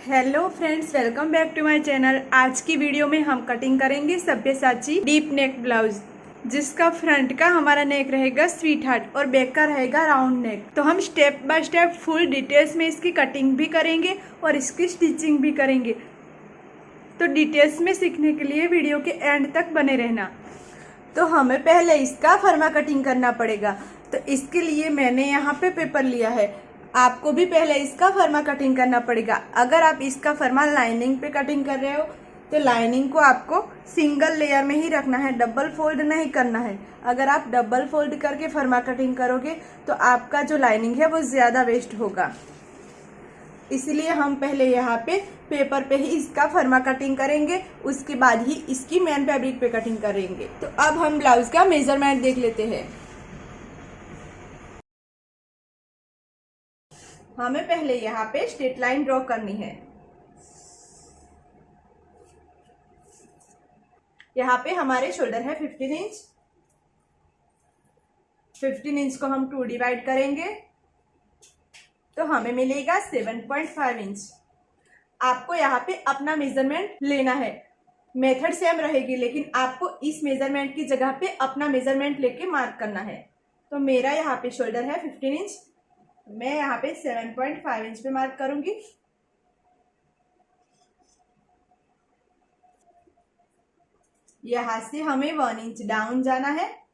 Hello friends, welcome back to my channel. आज की video में हम कटिंग करेंगे सब्यसाची डीप नेक ब्लाउज, जिसका फ्रंट का हमारा नेक रहेगा स्वीट हार्ट और बैक का रहेगा राउंड नेक। तो हम step by step full details में इसकी कटिंग भी करेंगे और इसकी स्टिचिंग भी करेंगे। तो डिटेल्स में सीखने के लिए वीडियो के एंड तक बने रहना। तो हमें पहले इसका फर्मा कटिंग करना पड़ेगा। तो इसके लिए मैंने यहाँ पे पेपर लिया है। आपको भी पहले इसका फर्मा कटिंग करना पड़ेगा। अगर आप इसका फर्मा लाइनिंग पे कटिंग कर रहे हो तो लाइनिंग को आपको सिंगल लेयर में ही रखना है, डबल फोल्ड नहीं करना है। अगर आप डबल फोल्ड करके फर्मा कटिंग करोगे तो आपका जो लाइनिंग है वो ज़्यादा वेस्ट होगा। इसलिए हम पहले यहाँ पे पेपर पे ही इसका फर्मा कटिंग करेंगे, उसके बाद ही इसकी मेन फैब्रिक पे कटिंग करेंगे। तो अब हम ब्लाउज का मेजरमेंट देख लेते हैं। हमें पहले यहाँ पे स्ट्रेट लाइन ड्रॉ करनी है। यहाँ पे हमारे शोल्डर है 15 इंच। 15 इंच को हम 2 डिवाइड करेंगे तो हमें मिलेगा 7.5 इंच। आपको यहाँ पे अपना मेजरमेंट लेना है। मेथड सेम रहेगी, लेकिन आपको इस मेजरमेंट की जगह पे अपना मेजरमेंट लेके मार्क करना है। तो मेरा यहाँ पे शोल्डर है 15 इंच, मैं यहाँ पे 7.5 इंच पे मार्क करूंगी। यहाँ से हमें 1 इंच डाउन जाना है।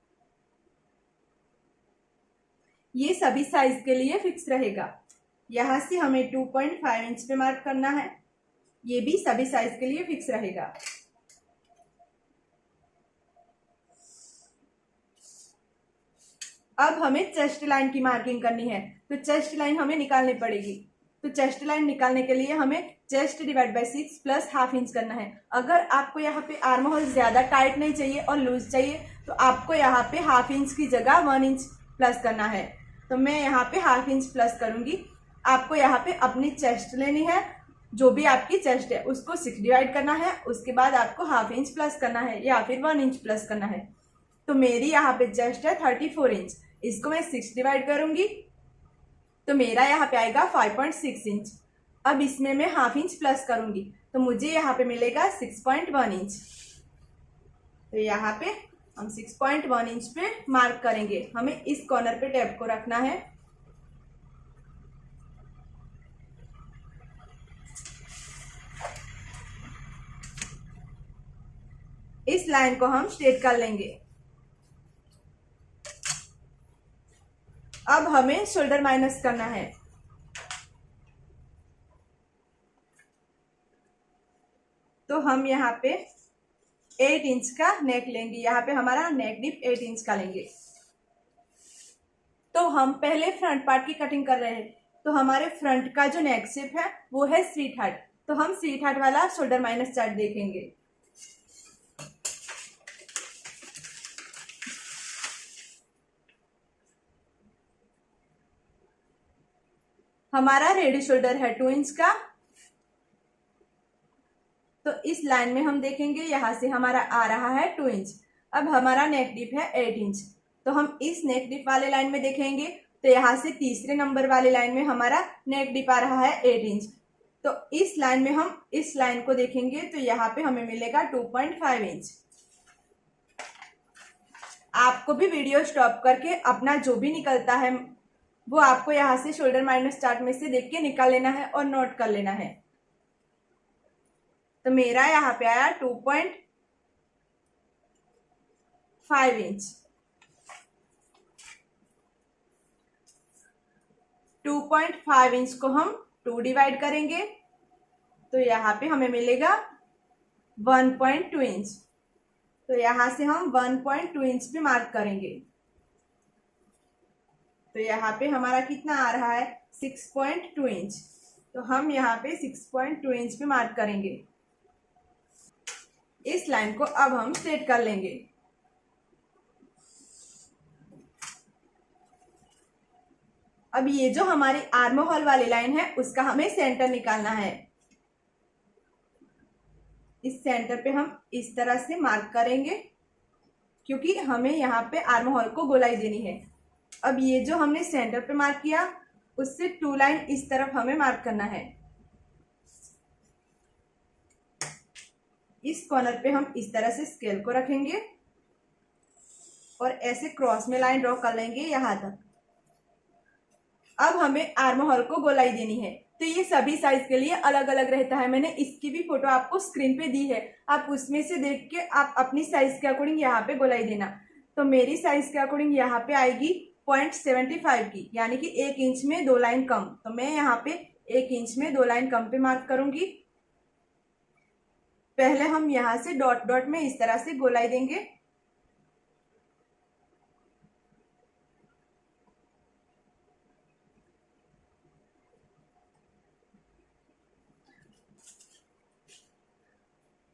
ये सभी साइज के लिए फिक्स रहेगा। यहाँ से हमें 2.5 इंच पे मार्क करना है। ये भी सभी साइज के लिए फिक्स रहेगा। अब हमें चेस्ट लाइन की मार्किंग करनी है, तो चेस्ट लाइन हमें निकालनी पड़ेगी। तो चेस्ट लाइन निकालने के लिए हमें chest divide by 6 plus half inch करना है। अगर आपको यहाँ पे आर्म होल ज्यादा टाइट नहीं चाहिए और लूज चाहिए तो आपको यहाँ पे हाफ इंच की जगह 1 इंच प्लस करना है। तो मैं यहाँ पे हाफ इंच प्लस करूंगी। आपको यहाँ पे अपनी चेस्ट लेनी है, जो भी आपकी चेस्ट है उसको 6 डिवाइड करना है, उसके बाद आपको हाफ इंच प्लस करना है या फिर 1 इंच प्लस करना है। तो मेरी यहाँ पे चेस्ट है 34 इंच, इसको मैं 6 डिवाइड करूंगी तो मेरा यहाँ पे आएगा 5.6 इंच। अब इसमें मैं हाफ इंच प्लस करूंगी तो मुझे यहाँ पे मिलेगा 6.1 इंच। तो यहाँ पे हम 6.1 इंच पे मार्क करेंगे। हमें इस कॉर्नर पे टैप को रखना है। इस लाइन को हम स्ट्रेट कर लेंगे। अब हमें शोल्डर माइनस करना है। तो हम यहाँ पे 8 इंच का नेक लेंगे। यहाँ पे हमारा नेक डिप 8 इंच का लेंगे। तो हम पहले फ्रंट पार्ट की कटिंग कर रहे हैं। तो हमारे फ्रंट का जो नेक शेप है वो है स्वीट हार्ट। तो हम स्वीट हार्ट वाला शोल्डर माइनस चार्ट देखेंगे। हमारा रेडी शोल्डर है 2 इंच का। तो इस लाइन में हम देखेंगे, यहां से हमारा आ रहा है 2 इंच। अब हमारा नेक डिप है 8 इंच। तो हम इस नेक डिप वाले लाइन में देखेंगे तो यहाँ से तीसरे नंबर वाले लाइन में हमारा नेक डिप आ रहा है 8 इंच। तो इस लाइन में हम इस लाइन को देखेंगे तो यहाँ पे हमें मिलेगा 2.5 इंच। आपको भी वीडियो स्टॉप करके अपना जो भी निकलता है वो आपको यहाँ से शोल्डर माइनस चार्ट में से देख के निकाल लेना है और नोट कर लेना है। तो मेरा यहाँ पे आया 2.5 इंच। 2.5 इंच को हम 2 डिवाइड करेंगे तो यहाँ पे हमें मिलेगा 1.2 इंच। तो यहाँ से हम 1.2 इंच पे मार्क करेंगे। तो यहाँ पे हमारा कितना आ रहा है 6.2 इंच। तो हम यहाँ पे 6.2 इंच पे मार्क करेंगे। इस लाइन को अब हम स्ट्रेट कर लेंगे। अब ये जो हमारी आर्म होल वाली लाइन है उसका हमें सेंटर निकालना है। इस सेंटर पे हम इस तरह से मार्क करेंगे क्योंकि हमें यहाँ पे आर्म होल को गोलाई देनी है। अब ये जो हमने सेंटर पे मार्क किया उससे 2 लाइन इस तरफ हमें मार्क करना है। इस कॉर्नर पे हम इस तरह से स्केल को रखेंगे और ऐसे क्रॉस में लाइन ड्रॉ कर लेंगे यहाँ तक। अब हमें आर्म होल को गोलाई देनी है, तो ये सभी साइज के लिए अलग अलग रहता है। मैंने इसकी भी फोटो आपको स्क्रीन पे दी है, आप उसमें से देख के आप अपनी साइज के अकॉर्डिंग यहाँ पे गोलाई देना। तो मेरी साइज के अकॉर्डिंग यहाँ पे आएगी 0.75 की, यानी कि 1 इंच में 2 लाइन कम। तो मैं यहाँ पे 1 इंच में 2 लाइन कम पे मार्क करूंगी। पहले हम यहाँ से डॉट डॉट में इस तरह से गोलाई देंगे।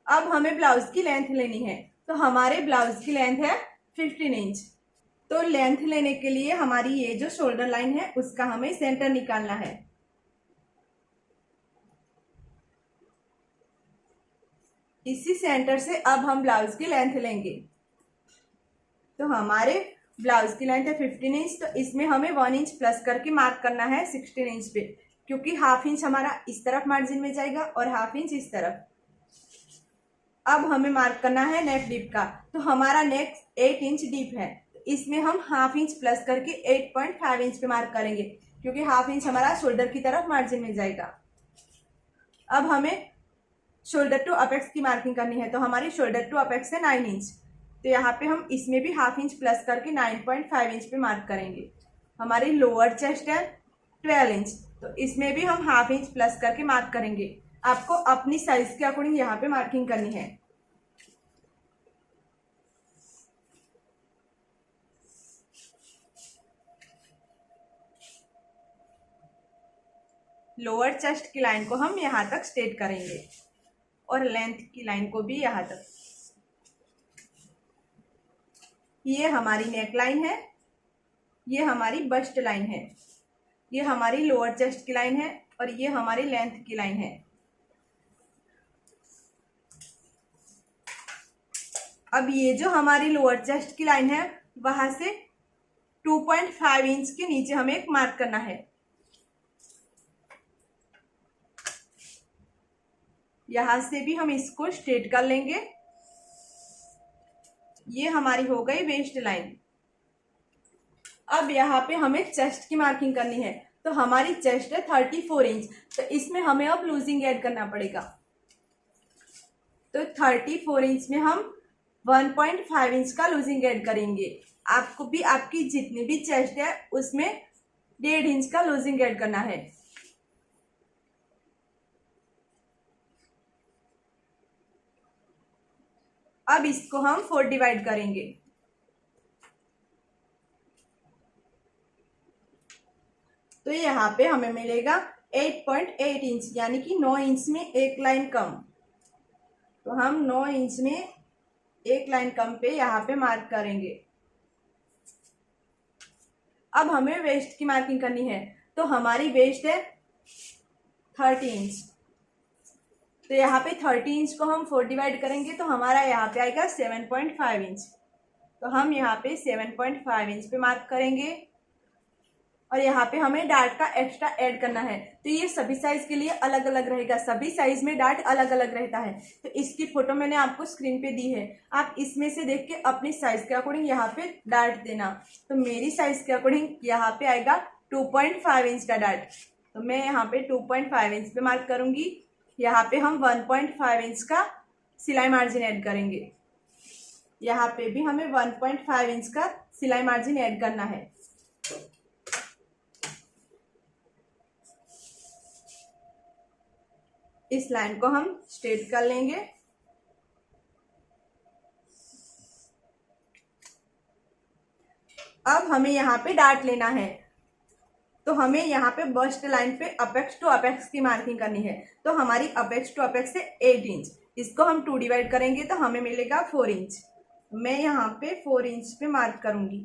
अब हमें ब्लाउज की लेंथ लेनी है, तो हमारे ब्लाउज की लेंथ है 15 इंच। तो लेंथ लेने के लिए हमारी ये जो शोल्डर लाइन है उसका हमें सेंटर निकालना है। इसी सेंटर से अब हम ब्लाउज की लेंथ लेंगे। तो हमारे ब्लाउज की लेंथ है 15 इंच, तो इसमें हमें 1 इंच प्लस करके मार्क करना है 16 इंच पे, क्योंकि हाफ इंच हमारा इस तरफ मार्जिन में जाएगा और हाफ इंच इस तरफ। अब हमें मार्क करना है नेक डीप का, तो हमारा नेक 8 इंच डीप है, तो इसमें हम हाफ इंच प्लस करके 8.5 इंच पे मार्क करेंगे, क्योंकि हाफ इंच हमारा शोल्डर की तरफ मार्जिन में जाएगा। अब हमें शोल्डर टू अपेक्स की मार्किंग करनी है, तो हमारी शोल्डर टू अपेक्स है 9 इंच, तो यहाँ पे हम इसमें भी हाफ इंच प्लस करके 9.5 इंच पे मार्क करेंगे। हमारी लोअर चेस्ट है 12 इंच, तो इसमें भी हम हाफ इंच प्लस करके मार्क करेंगे। आपको अपनी साइज के अकॉर्डिंग यहाँ पे मार्किंग करनी है। लोअर चेस्ट की लाइन को हम यहाँ तक स्ट्रेट करेंगे और लेंथ की लाइन को भी यहाँ तक। ये हमारी नेक लाइन है, ये हमारी बस्ट लाइन है, ये हमारी लोअर चेस्ट की लाइन है और ये हमारी लेंथ की लाइन है। अब ये जो हमारी लोअर चेस्ट की लाइन है वहां से 2.5 इंच के नीचे हमें एक मार्क करना है। यहां से भी हम इसको स्ट्रेट कर लेंगे। ये हमारी हो गई वेस्ट लाइन। अब यहाँ पे हमें चेस्ट की मार्किंग करनी है, तो हमारी चेस्ट है 34 इंच, तो इसमें हमें अब लूजिंग ऐड करना पड़ेगा। तो 34 इंच में हम 1.5 इंच का लूजिंग ऐड करेंगे। आपको भी आपकी जितनी भी चेस्ट है उसमें 1.5 इंच का लूजिंग ऐड करना है। अब इसको हम 4 डिवाइड करेंगे। तो यहाँ पे हमें मिलेगा 8.8 इंच, यानी कि 9 इंच में एक लाइन कम। तो हम 9 इंच में एक लाइन कम पे यहाँ पे मार्क करेंगे। अब हमें वेस्ट की मार्किंग करनी है, तो हमारी वेस्ट है 30 इंच। तो यहाँ पे 30 इंच को हम 4 डिवाइड करेंगे, तो हमारा यहाँ पे आएगा 7.5 इंच। तो हम यहाँ पे 7.5 इंच पे मार्क करेंगे और यहाँ पे हमें डार्ट का एक्स्ट्रा ऐड करना है। तो ये सभी साइज के लिए अलग अलग रहेगा, सभी साइज में डार्ट अलग अलग रहता है। तो इसकी फोटो मैंने आपको स्क्रीन पे दी है, आप इसमें से देख के अपनी साइज के अकॉर्डिंग यहाँ पे डार्ट देना। तो मेरी साइज के अकॉर्डिंग यहाँ पे आएगा 2.5 इंच का डार्ट, तो मैं यहाँ पे 2.5 इंच पे मार्क करूंगी। यहाँ पे हम 1.5 इंच का सिलाई मार्जिन ऐड करेंगे। यहाँ पे भी हमें 1.5 इंच का सिलाई मार्जिन ऐड करना है। इस लाइन को हम स्ट्रेट कर लेंगे। अब हमें यहाँ पे डार्ट लेना है, तो हमें यहाँ पे बस्ट लाइन पे अपेक्स टू अपेक्स की मार्किंग करनी है। तो हमारी अपेक्स टू अपेक्स है 8 इंच, इसको हम 2 डिवाइड करेंगे तो हमें मिलेगा 4 इंच। मैं यहाँ पे 4 इंच पे मार्क करूंगी।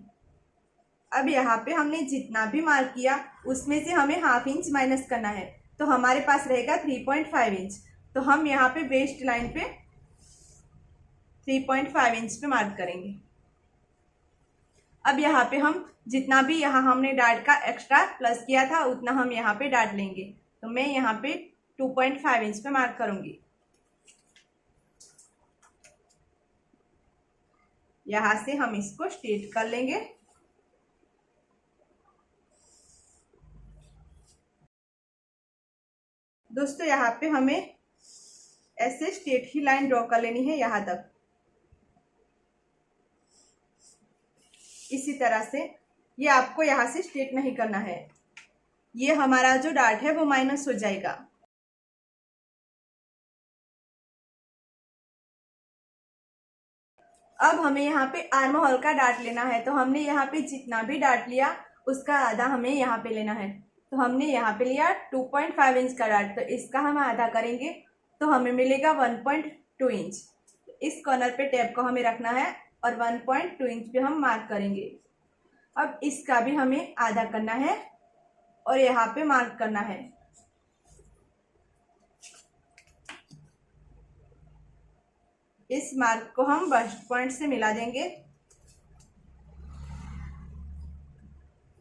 अब यहाँ पे हमने जितना भी मार्क किया उसमें से हमें हाफ इंच माइनस करना है, तो हमारे पास रहेगा 3.5 इंच। तो हम यहाँ पे वेस्ट लाइन पे 3.5 इंच पे मार्क करेंगे। अब यहाँ पे हम जितना भी यहाँ हमने डार्ट का एक्स्ट्रा प्लस किया था उतना हम यहाँ पे डार्ट लेंगे। तो मैं यहाँ पे 2.5 इंच पे मार्क करूंगी। यहाँ से हम इसको स्ट्रेट कर लेंगे। दोस्तों यहाँ पे हमें ऐसे स्ट्रेट ही लाइन ड्रॉ कर लेनी है यहाँ तक, इसी तरह से। ये आपको यहाँ से स्ट्रेट नहीं करना है, ये हमारा जो डार्ट है वो माइनस हो जाएगा। अब हमें यहाँ पे आर्म होल का डार्ट लेना है, तो हमने यहाँ पे जितना भी डार्ट लिया उसका आधा हमें यहाँ पे लेना है। तो हमने यहाँ पे लिया 2.5 इंच का डार्ट, तो इसका हम आधा करेंगे तो हमें मिलेगा 1.2 इंच। इस कॉर्नर पे टेप को हमें रखना है और 1.2 इंच पे हम मार्क करेंगे। अब इसका भी हमें आधा करना है और यहाँ पे मार्क करना है। इस मार्क को हम बस्ट पॉइंट से मिला देंगे।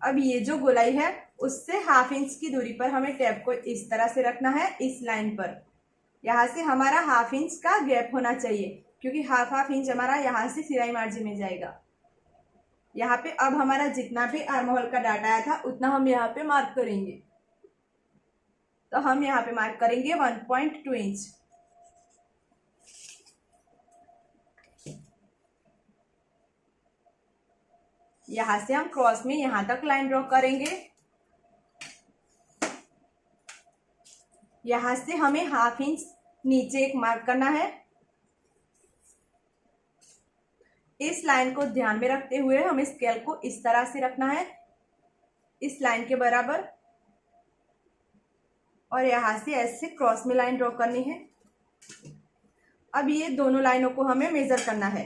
अब ये जो गोलाई है उससे हाफ इंच की दूरी पर हमें टेप को इस तरह से रखना है, इस लाइन पर। यहाँ से हमारा हाफ इंच का गैप होना चाहिए, क्योंकि हाफ इंच हमारा यहाँ से सिलाई मार्जिन में जाएगा। यहाँ पे अब हमारा जितना भी आर्म होल का डाटा आया था उतना हम यहाँ पे मार्क करेंगे। तो हम यहाँ पे मार्क करेंगे 1.2 इंच। यहाँ से हम क्रॉस में यहाँ तक लाइन ड्रॉ करेंगे। यहाँ से हमें हाफ इंच नीचे एक मार्क करना है। इस लाइन को ध्यान में रखते हुए हमें स्केल को इस तरह से रखना है, इस लाइन के बराबर, और यहाँ से ऐसे क्रॉस में लाइन ड्रॉ करनी है। अब ये दोनों लाइनों को हमें मेजर करना है।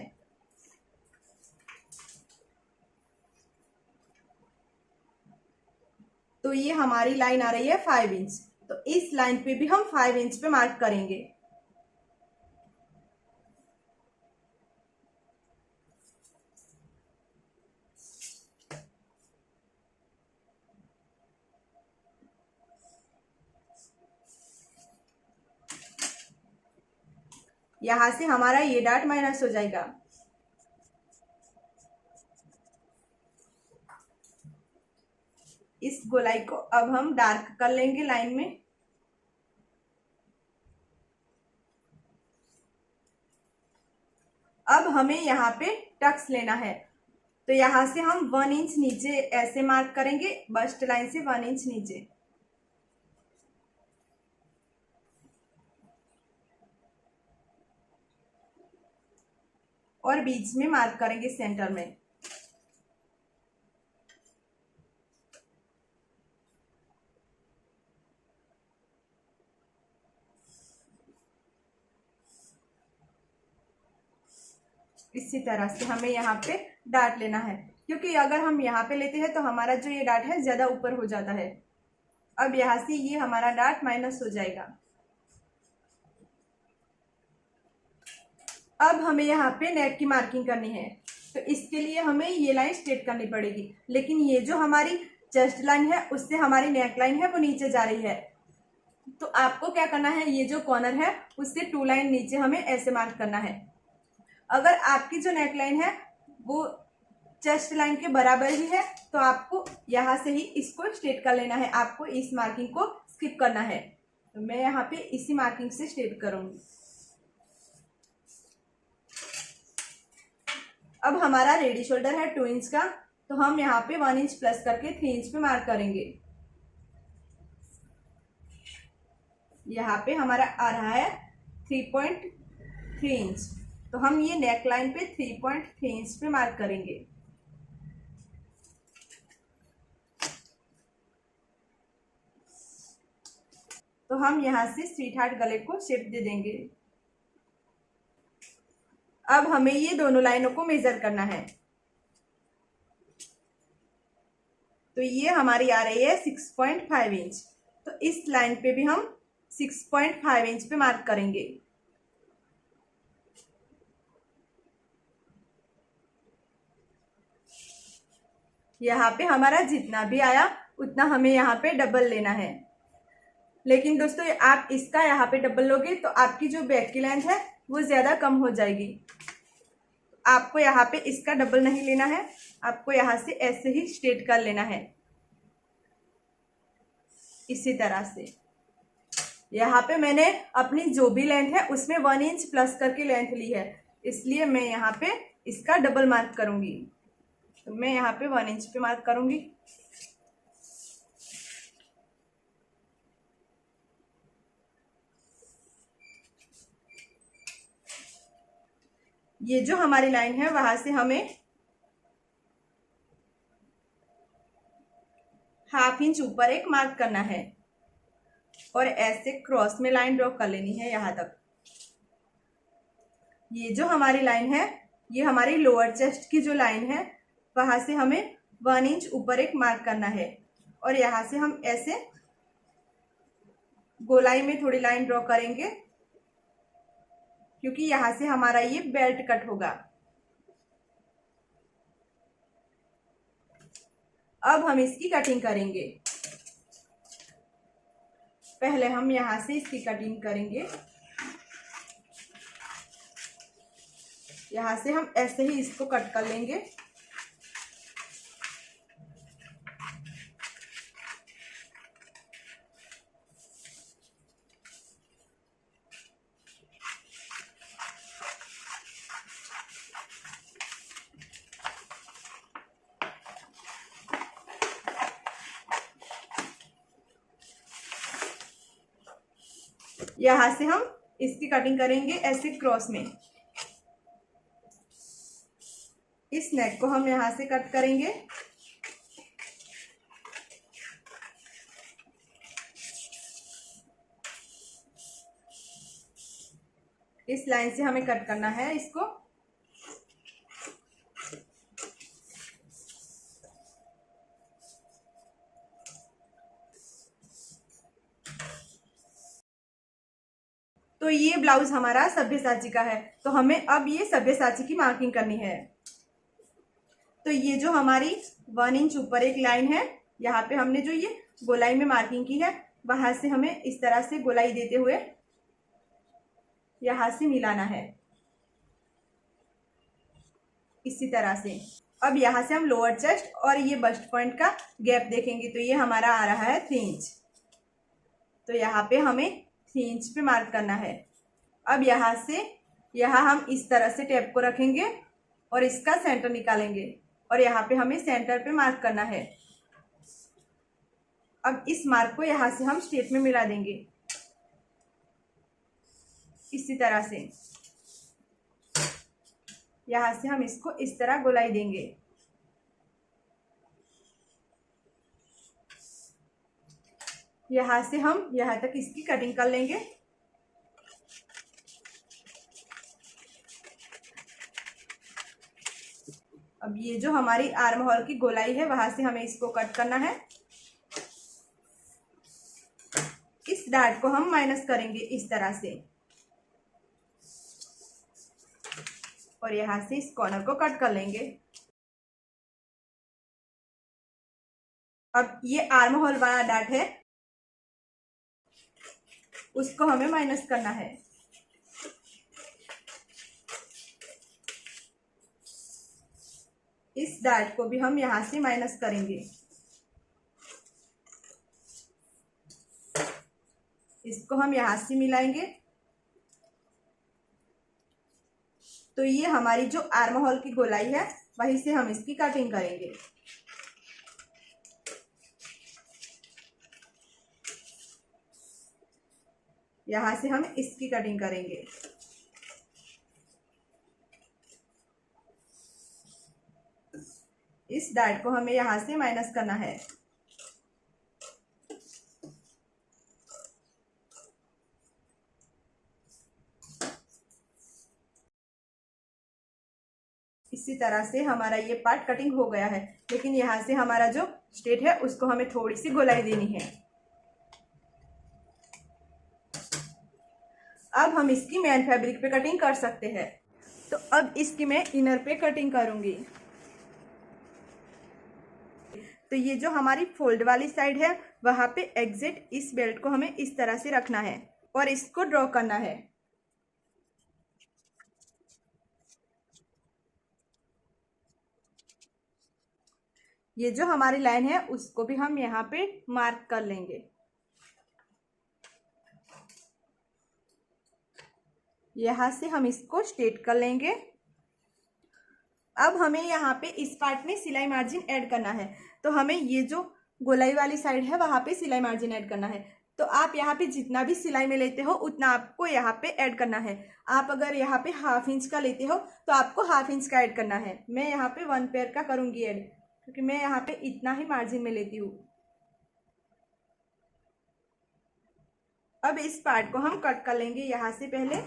तो ये हमारी लाइन आ रही है 5 इंच, तो इस लाइन पे भी हम 5 इंच पे मार्क करेंगे। यहां से हमारा ये डार्ट माइनस हो जाएगा। इस गोलाई को अब हम डार्क कर लेंगे लाइन में। अब हमें यहाँ पे टक्स लेना है, तो यहाँ से हम 1 इंच नीचे ऐसे मार्क करेंगे, बस्ट लाइन से 1 इंच नीचे। और बीच में मार्क करेंगे सेंटर में। इसी तरह से हमें यहाँ पे डार्ट लेना है, क्योंकि अगर हम यहाँ पे लेते हैं तो हमारा जो ये डार्ट है ज्यादा ऊपर हो जाता है। अब यहाँ से ये हमारा डार्ट माइनस हो जाएगा। अब हमें यहाँ पे नेक की मार्किंग करनी है, तो इसके लिए हमें ये लाइन स्ट्रेट करनी पड़ेगी। लेकिन ये जो हमारी चेस्ट लाइन है उससे हमारी नेक लाइन है वो नीचे जा रही है। तो आपको क्या करना है, ये जो कॉर्नर है उससे 2 लाइन नीचे हमें ऐसे मार्क करना है। अगर आपकी जो नेक लाइन है वो चेस्ट लाइन के बराबर ही है तो आपको यहाँ से ही इसको स्ट्रेट कर लेना है, आपको इस मार्किंग को स्किप करना है। तो मैं यहाँ पे इसी मार्किंग से स्ट्रेट करूंगी। अब हमारा रेडी शोल्डर है 2 इंच का, तो हम यहाँ पे 1 इंच प्लस करके 3 इंच पे मार्क करेंगे। यहाँ पे हमारा आ रहा है 3.3 इंच, तो हम ये नेक लाइन पे 3.3 इंच पे मार्क करेंगे। तो हम यहाँ से स्वीट हार्ट गले को शेप दे देंगे। अब हमें ये दोनों लाइनों को मेजर करना है, तो ये हमारी आ रही है 6.5 इंच। तो इस लाइन पे भी हम 6.5 इंच पे मार्क करेंगे। यहाँ पे हमारा जितना भी आया उतना हमें यहाँ पे डबल लेना है। लेकिन दोस्तों आप इसका यहाँ पे डबल लोगे तो आपकी जो बैक की लेंथ है वो ज्यादा कम हो जाएगी। आपको यहाँ पे इसका डबल नहीं लेना है, आपको यहाँ से ऐसे ही स्ट्रेट कर लेना है। इसी तरह से यहाँ पे मैंने अपनी जो भी लेंथ है उसमें 1 इंच प्लस करके लेंथ ली है, इसलिए मैं यहाँ पे इसका डबल मार्क करूंगी। तो मैं यहाँ पे 1 इंच पे मार्क करूंगी। ये जो हमारी लाइन है वहां से हमें 1/2 इंच ऊपर एक मार्क करना है और ऐसे क्रॉस में लाइन ड्रॉ कर लेनी है यहां तक। ये जो हमारी लाइन है ये हमारी लोअर चेस्ट की जो लाइन है वहां से हमें 1 इंच ऊपर एक मार्क करना है और यहां से हम ऐसे गोलाई में थोड़ी लाइन ड्रॉ करेंगे, क्योंकि यहां से हमारा ये बेल्ट कट होगा। अब हम इसकी कटिंग करेंगे। पहले हम यहां से इसकी कटिंग करेंगे। यहां से हम ऐसे ही इसको कट कर लेंगे। यहां से हम इसकी कटिंग करेंगे ऐसे क्रॉस में। इस नेक को हम यहां से कट करेंगे। इस लाइन से हमें कट करना है इसको। तो ये ब्लाउज हमारा सभ्यसाची का है, तो हमें अब ये सभ्यसाची की मार्किंग करनी है। तो ये जो हमारी 1 इंच ऊपर एक लाइन है, यहाँ पे हमने जो ये गोलाई में मार्किंग की है वहां से हमें इस तरह से गोलाई देते हुए यहां से मिलाना है, इसी तरह से। अब यहां से हम लोअर चेस्ट और ये बस्ट पॉइंट का गैप देखेंगे, तो ये हमारा आ रहा है 3 इंच। तो यहाँ पे हमें 3 इंच पे मार्क करना है। अब यहाँ से यहाँ हम इस तरह से टेप को रखेंगे और इसका सेंटर निकालेंगे और यहाँ पे हमें सेंटर पे मार्क करना है। अब इस मार्क को यहाँ से हम स्ट्रेट में मिला देंगे, इसी तरह से। यहाँ से हम इसको इस तरह गोलाई देंगे। यहाँ से हम यहाँ तक इसकी कटिंग कर लेंगे। अब ये जो हमारी आर्म होल की गोलाई है वहां से हमें इसको कट करना है। इस डार्ट को हम माइनस करेंगे इस तरह से और यहाँ से इस कॉर्नर को कट कर लेंगे। अब ये आर्म होल वाला डार्ट है, उसको हमें माइनस करना है। इस डार्ट को भी हम यहां से माइनस करेंगे। इसको हम यहां से मिलाएंगे। तो ये हमारी जो आर्म होल की गोलाई है वहीं से हम इसकी कटिंग करेंगे। यहां से हम इसकी कटिंग करेंगे। इस डार्ट को हमें यहां से माइनस करना है। इसी तरह से हमारा ये पार्ट कटिंग हो गया है, लेकिन यहाँ से हमारा जो स्ट्रेट है उसको हमें थोड़ी सी गोलाई देनी है। अब हम इसकी मेन फैब्रिक पे कटिंग कर सकते हैं। तो अब इसकी मैं इनर पे कटिंग करूंगी। तो ये जो हमारी फोल्ड वाली साइड है वहां पे एग्जैक्ट इस बेल्ट को हमें इस तरह से रखना है और इसको ड्रॉ करना है। ये जो हमारी लाइन है उसको भी हम यहाँ पे मार्क कर लेंगे। यहाँ से हम इसको स्ट्रेट कर लेंगे। अब हमें यहाँ पे इस पार्ट में सिलाई मार्जिन ऐड करना है, तो हमें ये जो गोलाई वाली साइड है वहाँ पे सिलाई मार्जिन ऐड करना है। तो आप यहाँ पे जितना भी सिलाई में लेते हो उतना आपको यहाँ पे ऐड करना है। आप अगर यहाँ पे 1/2 इंच का लेते हो तो आपको 1/2 इंच का ऐड करना है। मैं यहाँ पे 1 पेयर का करूँगी ऐड, क्योंकि मैं यहाँ पे इतना ही मार्जिन में लेती हूँ। अब इस पार्ट को हम कट कर लेंगे यहाँ से पहले।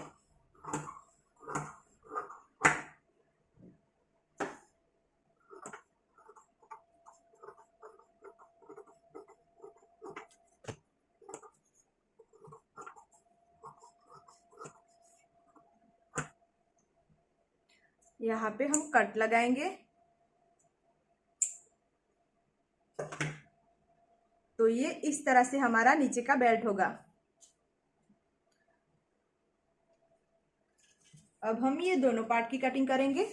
यहाँ पे हम कट लगाएंगे। तो ये इस तरह से हमारा नीचे का बेल्ट होगा। अब हम ये दोनों पार्ट की कटिंग करेंगे।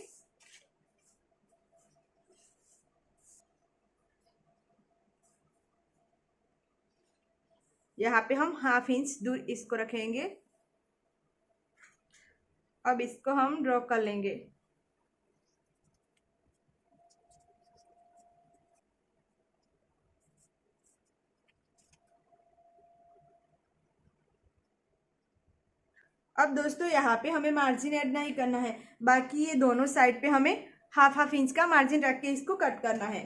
यहाँ पे हम 1/2 इंच दूर इसको रखेंगे। अब इसको हम ड्रॉ कर लेंगे। अब दोस्तों यहाँ पे हमें मार्जिन ऐड नहीं करना है, बाकी ये दोनों साइड पे हमें 1/2 इंच का मार्जिन रख के इसको कट करना है।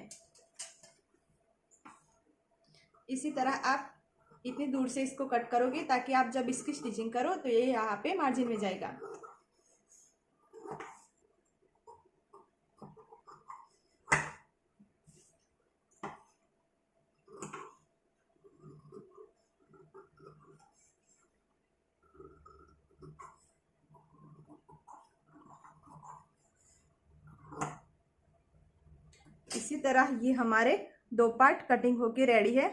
इसी तरह आप इतनी दूर से इसको कट करोगे ताकि आप जब इसकी स्टिचिंग करो तो ये यहाँ पे मार्जिन में जाएगा। इसी तरह ये हमारे 2 पार्ट कटिंग होके रेडी है।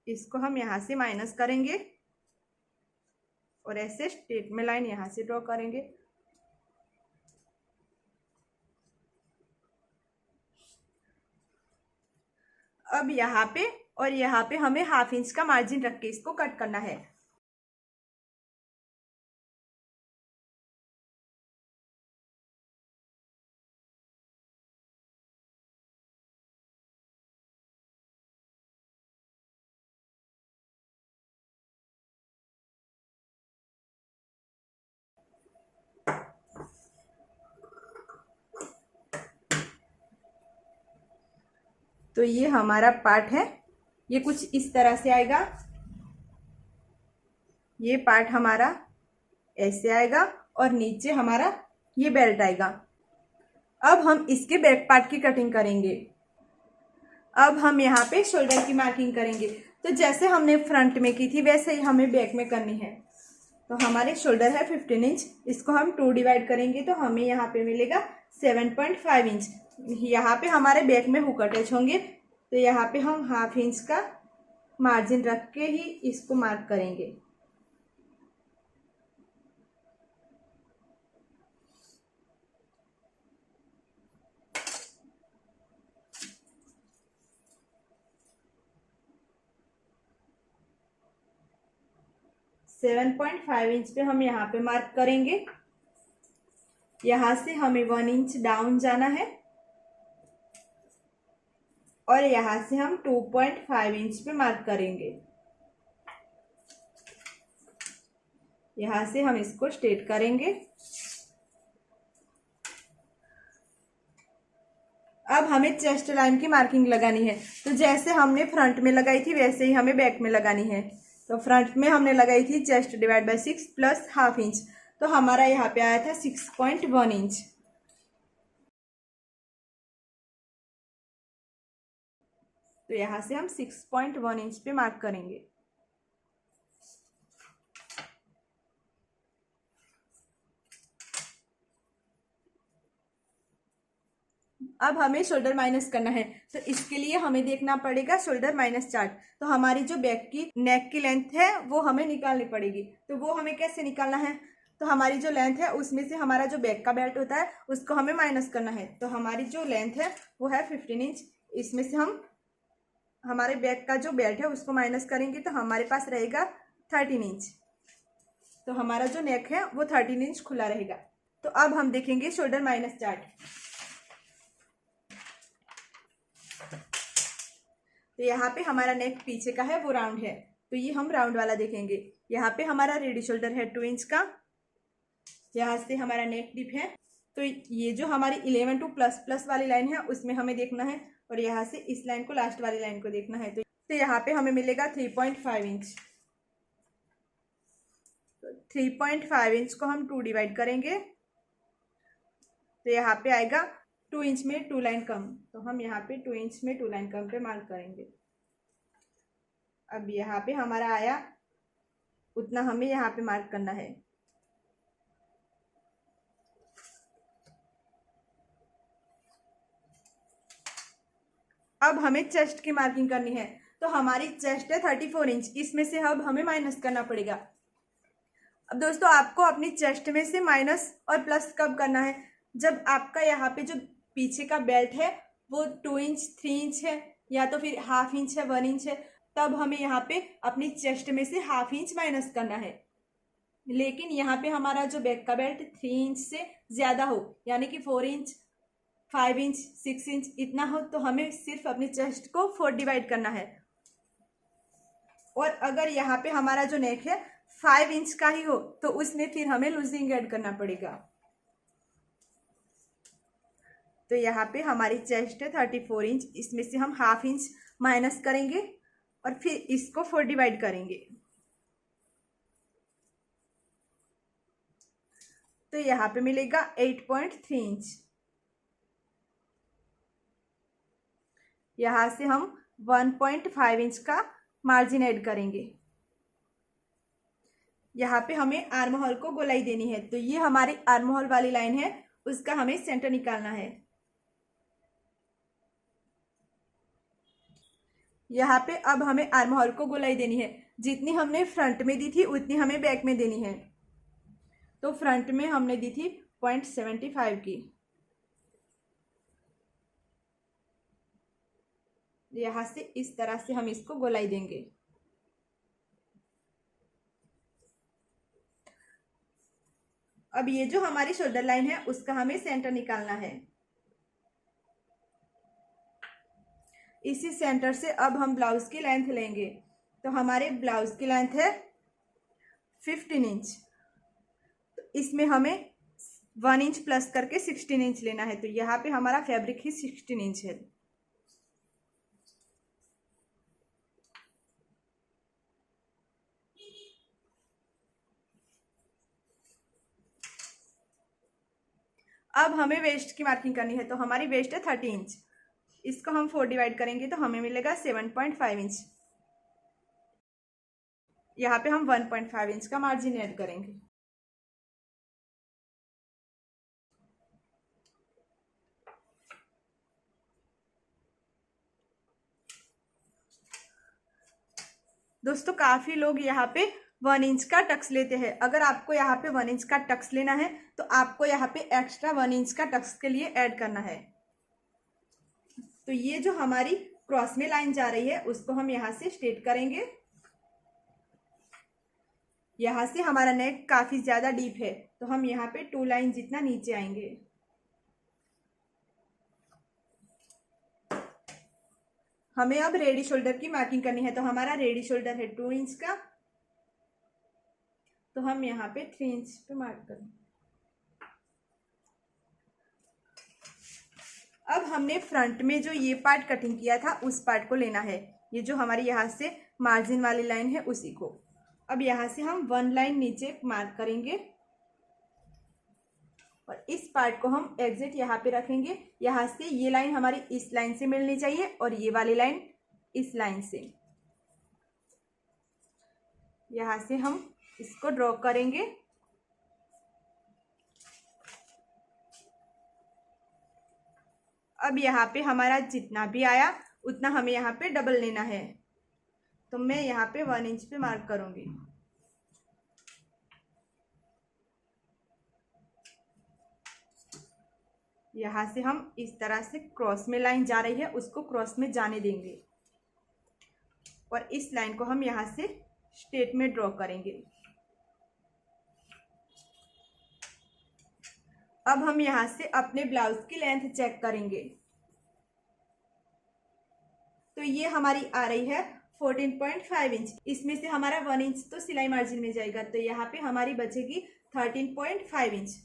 इसको हम यहाँ से माइनस करेंगे और ऐसे स्ट्रेट में लाइन यहाँ से ड्रॉ करेंगे। अब यहाँ पे और यहाँ पे हमें 1/2 इंच का मार्जिन रख के इसको कट करना है। तो ये हमारा पार्ट है, ये कुछ इस तरह से आएगा। ये पार्ट हमारा ऐसे आएगा और नीचे हमारा ये बेल्ट आएगा। अब हम इसके बैक पार्ट की कटिंग करेंगे। अब हम यहाँ पे शोल्डर की मार्किंग करेंगे। तो जैसे हमने फ्रंट में की थी वैसे ही हमें बैक में करनी है। तो हमारे शोल्डर है 15 इंच, इसको हम 2 डिवाइड करेंगे तो हमें यहाँ पे मिलेगा 7.5 इंच। यहाँ पे हमारे बैक में हुक अटैच होंगे, तो यहाँ पे हम 1/2 इंच का मार्जिन रख के ही इसको मार्क करेंगे। सेवन 7.5 इंच पे हम यहाँ पे मार्क करेंगे। यहाँ से हमें 1 इंच डाउन जाना है और यहाँ से हम 2.5 इंच पे मार्क करेंगे। यहाँ से हम इसको स्ट्रेट करेंगे। अब हमें चेस्ट लाइन की मार्किंग लगानी है। तो जैसे हमने फ्रंट में लगाई थी वैसे ही हमें बैक में लगानी है। तो फ्रंट में हमने लगाई थी chest divide by 6 plus 1/2 inch, तो हमारा यहाँ पे आया था 6.1 इंच। तो यहाँ से हम 6.1 इंच पे मार्क करेंगे। अब हमें शोल्डर माइनस करना है, तो इसके लिए हमें देखना पड़ेगा शोल्डर माइनस चार्ट। तो हमारी जो बैक की नेक की लेंथ है वो हमें निकालनी पड़ेगी। तो वो हमें कैसे निकालना है, तो हमारी जो लेंथ है उसमें से हमारा जो बैक का बेल्ट होता है उसको हमें माइनस करना है। तो हमारी जो लेंथ है वो है 15 इंच। इसमें से हम हमारे बैक का जो बेल्ट है उसको माइनस करेंगे तो हमारे पास रहेगा 13 इंच। तो हमारा जो नेक है वो 13 इंच खुला रहेगा। तो अब हम देखेंगे शोल्डर माइनस चार्ट। तो यहाँ पे हमारा नेक पीछे का है वो राउंड है, तो ये हम राउंड वाला देखेंगे। यहाँ पे हमारा रेडी शोल्डर है 2 इंच का। यहाँ से हमारा नेक डिप है, तो ये जो हमारी 11 टू प्लस प्लस वाली लाइन है उसमें हमें देखना है, और यहाँ से इस लाइन को लास्ट वाली लाइन को देखना है। तो यहाँ पे हमें मिलेगा 3.5 इंच। तो 3.5 इंच को हम 2 डिवाइड करेंगे तो यहाँ पे आएगा 2 इंच में 2 लाइन कम। तो हम यहाँ पे 2 इंच में 2 लाइन कम पे मार्क करेंगे। अब यहाँ पे हमारा आया उतना हमें यहाँ पे मार्क करना है। अब हमें चेस्ट की मार्किंग करनी है। तो हमारी चेस्ट है 34 इंच, इसमें से अब हमें माइनस करना पड़ेगा। अब दोस्तों आपको अपनी चेस्ट में से माइनस और प्लस कब करना है, जब आपका यहाँ पे जो पीछे का बेल्ट है वो 2 इंच 3 इंच है या तो फिर हाफ इंच है 1 इंच है, तब हमें यहाँ पे अपनी चेस्ट में से हाफ इंच माइनस करना है। लेकिन यहाँ पे हमारा जो बैक का बेल्ट 3 इंच से ज़्यादा हो, यानी कि 4 इंच 5 इंच 6 इंच इतना हो, तो हमें सिर्फ अपनी चेस्ट को 4 डिवाइड करना है। और अगर यहाँ पे हमारा जो नेक है 5 इंच का ही हो तो उसमें फिर हमें लूजिंग ऐड करना पड़ेगा। तो यहाँ पे हमारी चेस्ट है 34 इंच, इसमें से हम हाफ इंच माइनस करेंगे और फिर इसको 4 डिवाइड करेंगे। तो यहाँ पे मिलेगा 8.3 इंच। यहाँ से हम 1.5 इंच का मार्जिन ऐड करेंगे। यहाँ पे हमें आर्म होल को गोलाई देनी है, तो ये हमारी आर्म होल वाली लाइन है, उसका हमें सेंटर निकालना है। यहाँ पे अब हमें आर्म होल को गोलाई देनी है। जितनी हमने फ्रंट में दी थी उतनी हमें बैक में देनी है। तो फ्रंट में हमने दी थी 0.75 की। यहाँ से इस तरह से हम इसको गोलाई देंगे। अब ये जो हमारी शोल्डर लाइन है उसका हमें सेंटर निकालना है। इसी सेंटर से अब हम ब्लाउज की लेंथ लेंगे। तो हमारे ब्लाउज की लेंथ है 15 इंच, तो इसमें हमें 1 इंच प्लस करके 16 इंच लेना है। तो यहाँ पे हमारा फैब्रिक ही 16 इंच है। अब हमें वेस्ट की मार्किंग करनी है। तो हमारी वेस्ट है 30 इंच, इसको हम 4 डिवाइड करेंगे तो हमें मिलेगा 7.5 इंच। यहाँ पे हम 1.5 इंच का मार्जिन ऐड करेंगे। दोस्तों काफी लोग यहाँ पे 1 इंच का टक्स लेते हैं। अगर आपको यहाँ पे 1 इंच का टक्स लेना है तो आपको यहाँ पे एक्स्ट्रा 1 इंच का टक्स के लिए ऐड करना है। तो ये जो हमारी क्रॉस में लाइन जा रही है उसको हम यहाँ से स्ट्रेट करेंगे। यहाँ से हमारा नेक काफी ज्यादा डीप है, तो हम यहाँ पे 2 लाइन जितना नीचे आएंगे। हमें अब रेडी शोल्डर की मार्किंग करनी है। तो हमारा रेडी शोल्डर है 2 इंच का, तो हम यहाँ पे 3 इंच पे मार्क करें। अब हमने फ्रंट में जो ये पार्ट कटिंग किया था उस पार्ट को लेना है, ये जो हमारी यहाँ से मार्जिन वाली लाइन है उसी को। अब यहाँ से हम 1 लाइन नीचे मार्क करेंगे और इस पार्ट को हम एग्जिट यहाँ पे रखेंगे। यहाँ से ये लाइन हमारी इस लाइन से मिलनी चाहिए और ये वाली लाइन इस लाइन से। यहाँ से हम इसको ड्रॉ करेंगे। अब यहाँ पे हमारा जितना भी आया उतना हमें यहाँ पे डबल लेना है। तो मैं यहाँ पे 1 इंच पे मार्क करूंगी। यहाँ से हम इस तरह से क्रॉस में लाइन जा रही है उसको क्रॉस में जाने देंगे और इस लाइन को हम यहाँ से स्ट्रेट में ड्रॉ करेंगे। अब हम यहाँ से अपने ब्लाउज की लेंथ चेक करेंगे। तो ये हमारी आ रही है 14.5 इंच। इसमें से हमारा 1 इंच तो सिलाई मार्जिन में जाएगा, तो यहाँ पे हमारी बचेगी 13.5 इंच।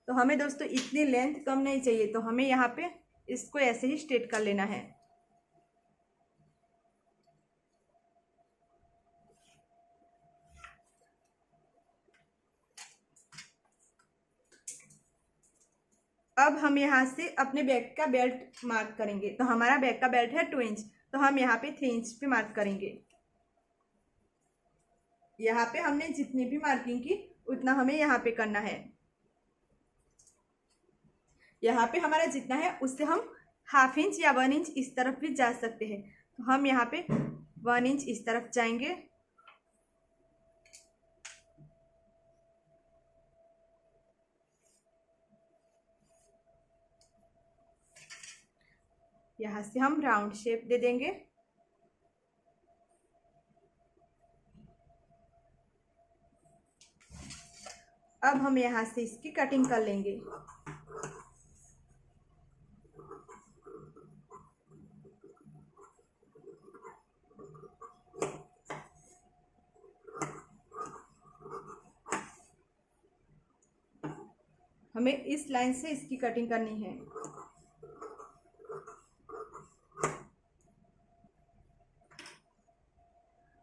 तो हमें दोस्तों इतनी लेंथ कम नहीं चाहिए, तो हमें यहाँ पे इसको ऐसे ही स्ट्रेट कर लेना है। अब हम यहाँ से अपने बैक का बेल्ट मार्क करेंगे। तो हमारा बैक का बेल्ट है 2 इंच, तो हम यहाँ पे 3 इंच पे मार्क करेंगे। यहाँ पे हमने जितनी भी मार्किंग की उतना हमें यहाँ पे करना है। यहाँ पे हमारा जितना है उससे हम हाफ इंच या 1 इंच इस तरफ भी जा सकते हैं। तो हम यहाँ पे 1 इंच इस तरफ जाएंगे। यहाँ से हम राउंड शेप दे देंगे। अब हम यहाँ से इसकी कटिंग कर लेंगे। हमें इस लाइन से इसकी कटिंग करनी है।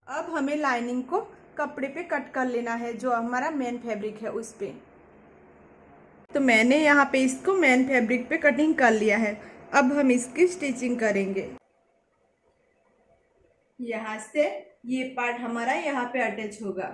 अब हमें लाइनिंग को कपड़े पे कट कर लेना है, जो हमारा मेन फैब्रिक है उस पे। तो मैंने यहाँ पे इसको मेन फैब्रिक पे कटिंग कर लिया है। अब हम इसकी स्टिचिंग करेंगे। यहाँ से ये पार्ट हमारा यहाँ पे अटैच होगा।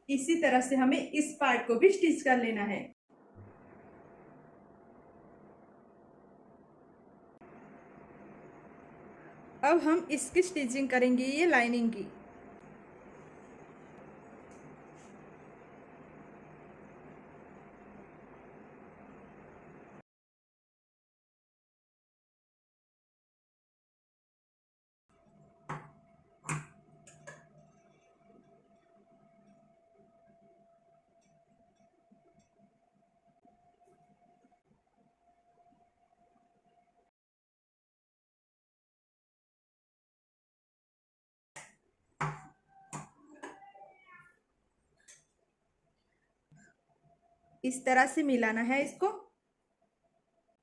इसी तरह से हमें इस पार्ट को भी स्टिच कर लेना है। अब हम इसकी स्टिचिंग करेंगे, ये लाइनिंग की। इस तरह से मिलाना है इसको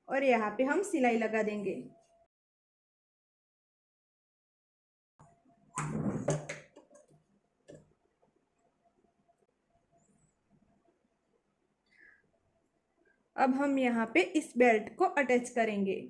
और यहाँ पे हम सिलाई लगा देंगे। अब हम यहाँ पे इस बेल्ट को अटैच करेंगे।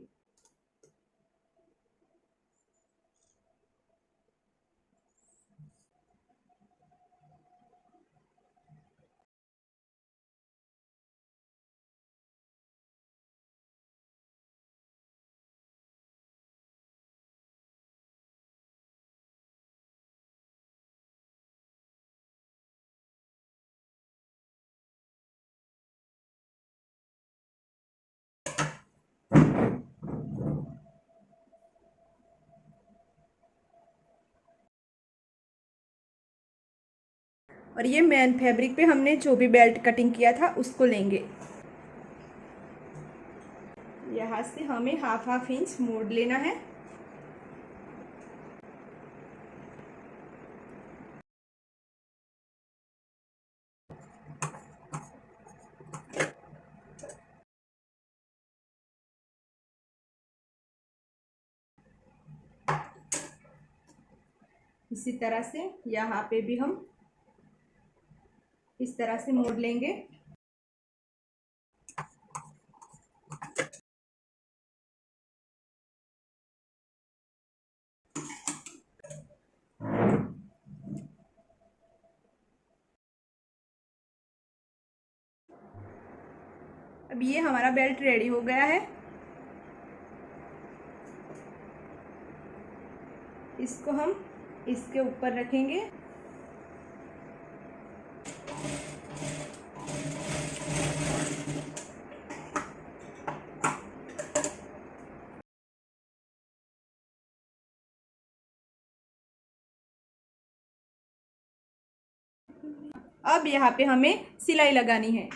और ये मेन फैब्रिक पे हमने जो भी बेल्ट कटिंग किया था उसको लेंगे। यहाँ से हमें हाफ इंच मोड़ लेना है। इसी तरह से यहाँ पे भी हम इस तरह से मोड़ लेंगे। अब ये हमारा बेल्ट रेडी हो गया है। इसको हम इसके ऊपर रखेंगे। अब यहाँ पे हमें सिलाई लगानी है।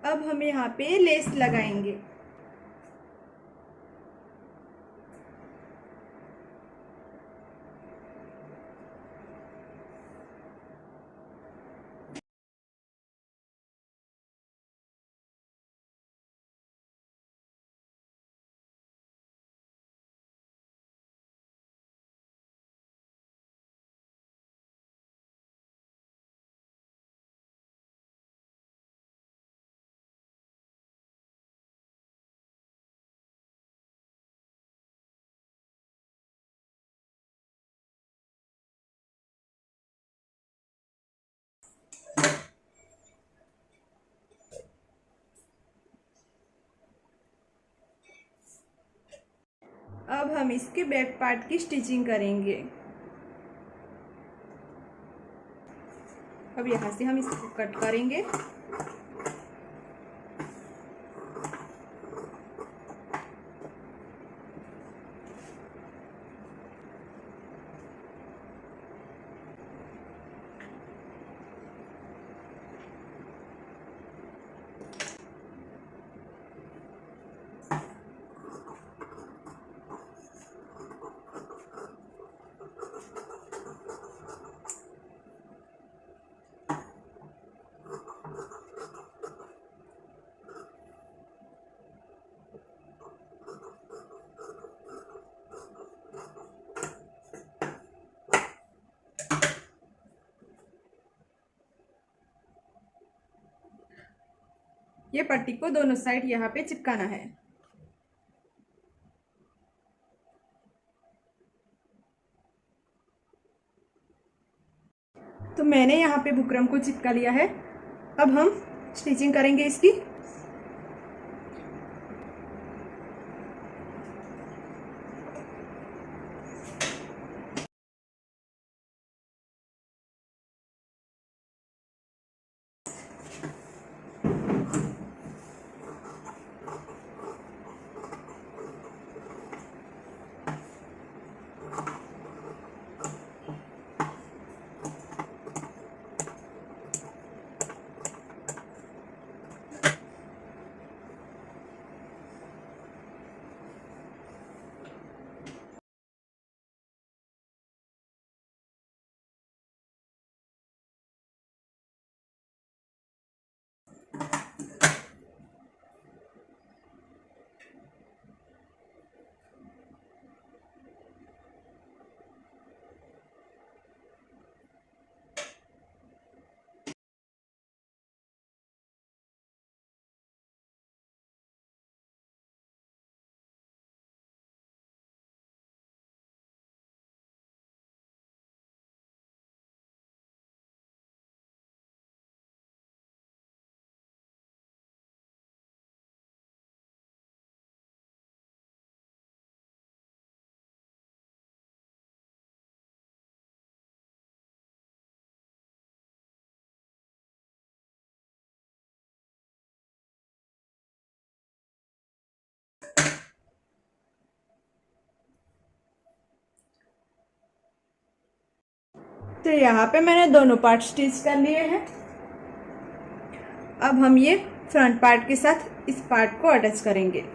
अब हम यहाँ पे लेस लगाएंगे। अब हम इसके बैक पार्ट की स्टिचिंग करेंगे। अब यहाँ से हम इसको कट करेंगे। ये पट्टी को दोनों साइड यहाँ पे चिपकाना है। तो मैंने यहाँ पे बुकरम को चिपका लिया है। अब हम स्टिचिंग करेंगे इसकी। तो यहाँ पे मैंने दोनों पार्ट स्टिच कर लिए हैं। अब हम ये फ्रंट पार्ट के साथ इस पार्ट को अटैच करेंगे।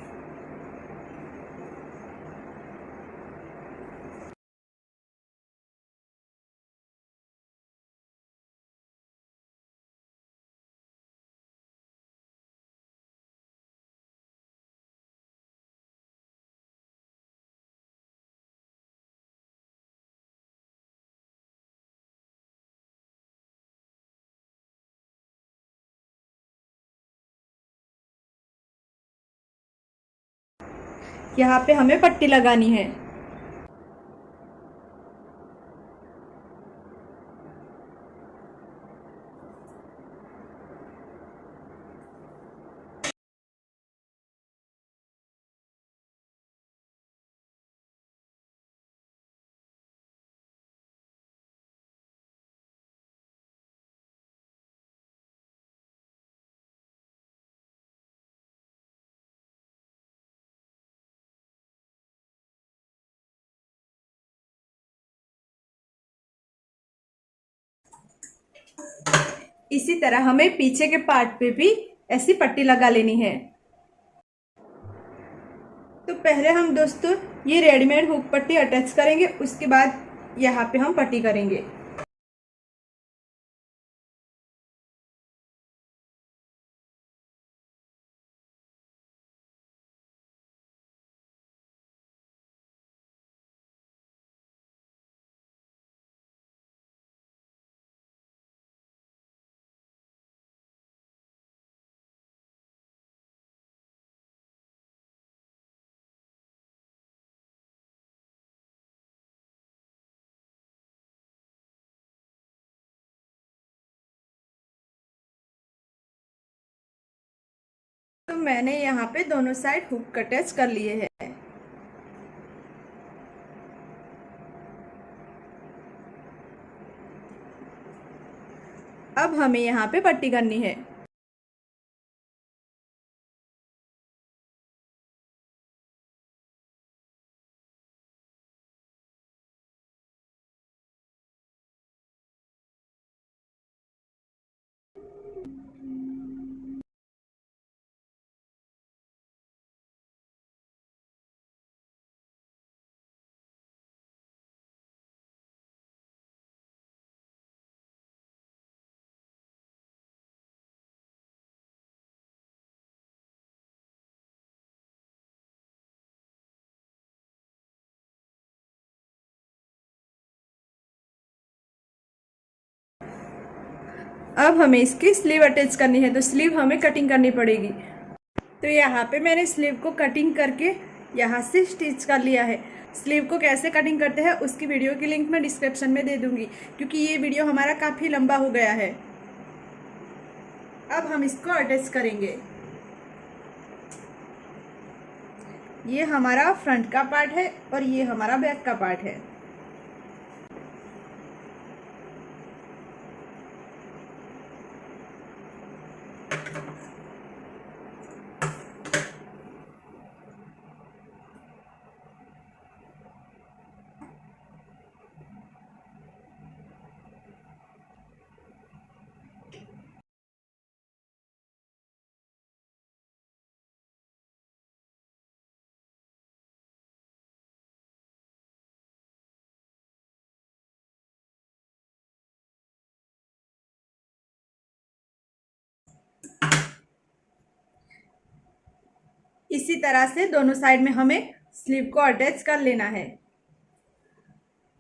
यहाँ पे हमें पट्टी लगानी है। इसी तरह हमें पीछे के पार्ट पे भी ऐसी पट्टी लगा लेनी है। तो पहले हम दोस्तों ये रेडीमेड हुक पट्टी अटैच करेंगे, उसके बाद यहाँ पे हम पट्टी करेंगे। तो मैंने यहाँ पे दोनों साइड हुक अटैच कर लिए हैं। अब हमें यहाँ पे पट्टी करनी है। अब हमें इसकी स्लीव अटैच करनी है, तो स्लीव हमें कटिंग करनी पड़ेगी। तो यहाँ पे मैंने स्लीव को कटिंग करके यहाँ से स्टिच कर लिया है। स्लीव को कैसे कटिंग करते हैं उसकी वीडियो की लिंक मैं डिस्क्रिप्शन में दे दूंगी, क्योंकि ये वीडियो हमारा काफ़ी लंबा हो गया है। अब हम इसको अटैच करेंगे। ये हमारा फ्रंट का पार्ट है और ये हमारा बैक का पार्ट है। इसी तरह से दोनों साइड में हमें स्लीव को अटैच कर लेना है।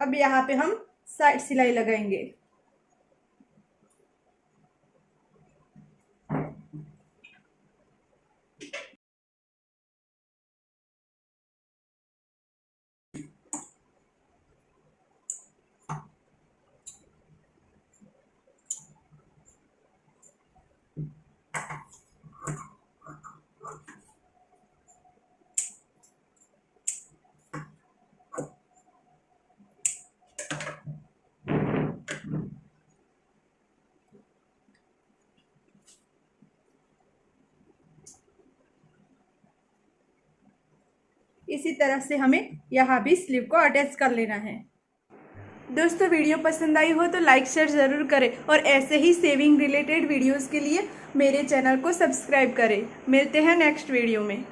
अब यहाँ पे हम साइड सिलाई लगाएंगे। इसी तरह से हमें यहाँ भी स्लीव को अटैच कर लेना है। दोस्तों वीडियो पसंद आई हो तो लाइक शेयर ज़रूर करें और ऐसे ही सेविंग रिलेटेड वीडियोस के लिए मेरे चैनल को सब्सक्राइब करें। मिलते हैं नेक्स्ट वीडियो में।